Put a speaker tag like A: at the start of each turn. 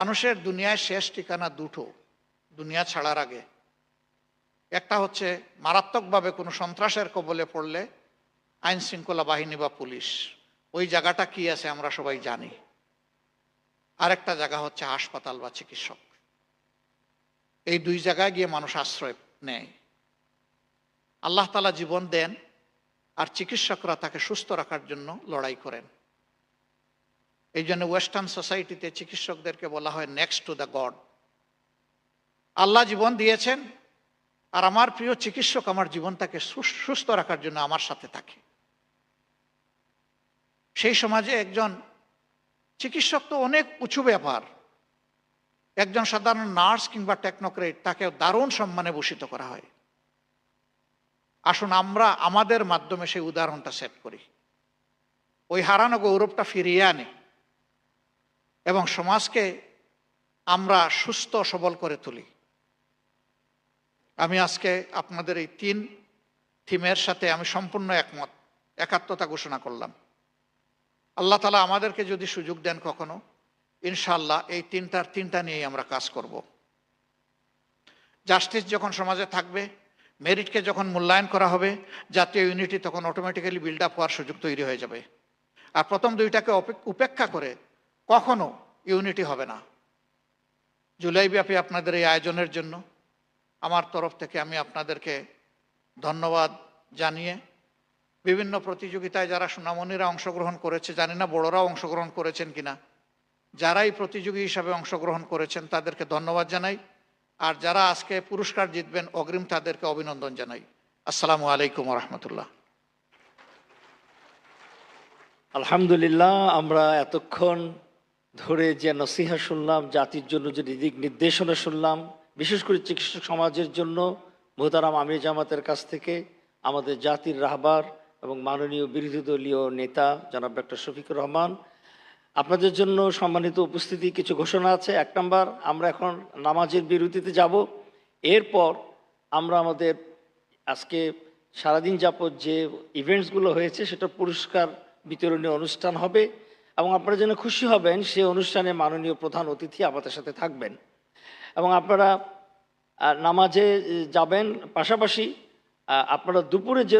A: মানুষের দুনিয়ায় শেষ ঠিকানা দুটো দুনিয়া ছাড়ার আগে। একটা হচ্ছে মারাত্মকভাবে কোনো সন্ত্রাসের কবলে পড়লে আইন শৃঙ্খলা বাহিনী বা পুলিশ, ওই জায়গাটা কি আছে আমরা সবাই জানি। আরেকটা জায়গা হচ্ছে হাসপাতাল বা চিকিৎসক। এই দুই জায়গায় গিয়ে মানুষ আশ্রয় নেয়। আল্লাহ তাআলা জীবন দেন আর চিকিৎসকরা তাকে সুস্থ রাখার জন্য লড়াই করেন। এই জন্য ওয়েস্টার্ন সোসাইটিতে চিকিৎসকদেরকে বলা হয় নেক্সট টু দ্য গড। আল্লাহ জীবন দিয়েছেন আর আমার প্রিয় চিকিৎসক আমার জীবনটাকে সুস্থ রাখার জন্য আমার সাথে থাকে। সেই সমাজে একজন চিকিৎসক তো অনেক উঁচু ব্যাপার। একজন সাধারণ নার্স কিংবা টেকনোক্রেট তাকে দারুণ সম্মানে ভূষিত করা হয়। আসুন আমরা আমাদের মাধ্যমে সেই উদাহরণটা সেট করি, ওই হারানো গৌরবটা ফিরিয়ে আনি এবং সমাজকে আমরা সুস্থ সবল করে তুলি। আমি আজকে আপনাদের এই 3 থিমের সাথে আমি সম্পূর্ণ একমত, একাত্মতা ঘোষণা করলাম। আল্লাহ তাআলা আমাদেরকে যদি সুযোগ দেন কখনো, ইনশাআল্লাহ এই তিনটা নিয়েই আমরা কাজ করব। জাস্টিস যখন সমাজে থাকবে, মেরিটকে যখন মূল্যায়ন করা হবে, জাতীয় ইউনিটি তখন অটোমেটিক্যালি বিল্ড আপ হওয়ার সুযোগ তৈরি হয়ে যাবে। আর প্রথম দুইটাকে উপেক্ষা করে কখনো ইউনিটি হবে না। জুলাইব্যাপী আপনাদের এই আয়োজনের জন্য আমার তরফ থেকে আমি আপনাদেরকে ধন্যবাদ জানিয়ে, বিভিন্ন প্রতিযোগিতায় যারা সোনামণিরা অংশগ্রহণ করেছে, জানি না বড়রাও অংশগ্রহণ করেছেন কিনা, যারাই প্রতিযোগী হিসাবে অংশগ্রহণ করেছেন তাদেরকে ধন্যবাদ জানাই। আর যারা আজকে পুরস্কার জিতবেন অগ্রিম তাদেরকে অভিনন্দন জানাই। আসসালামু আলাইকুম ওয়া রাহমাতুল্লাহ।
B: আলহামদুলিল্লাহ, আমরা এতক্ষণ ধরে যে নসিহা শুনলাম, জাতির জন্য যে দিক নির্দেশনা শুনলাম, বিশেষ করে চিকিৎসক সমাজের জন্য মোহতারাম আমির জামাতের কাছ থেকে আমাদের জাতির রাহবার এবং মাননীয় বিরোধী দলীয় নেতা জনাব ডক্টর শফিকুর রহমান, আপনাদের জন্য সম্মানিত উপস্থিতি কিছু ঘোষণা আছে। 1 নম্বর, আমরা এখন নামাজের বিরতিতে যাব। এরপর আমরা আমাদের আজকে সারাদিন যাবত যে ইভেন্টসগুলো হয়েছে সেটা পুরস্কার বিতরণী অনুষ্ঠান হবে এবং আপনারা যেন খুশি হবেন সেই অনুষ্ঠানে মাননীয় প্রধান অতিথি আমাদের সাথে থাকবেন এবং আপনারা নামাজে যাবেন। পাশাপাশি আপনারা দুপুরে যে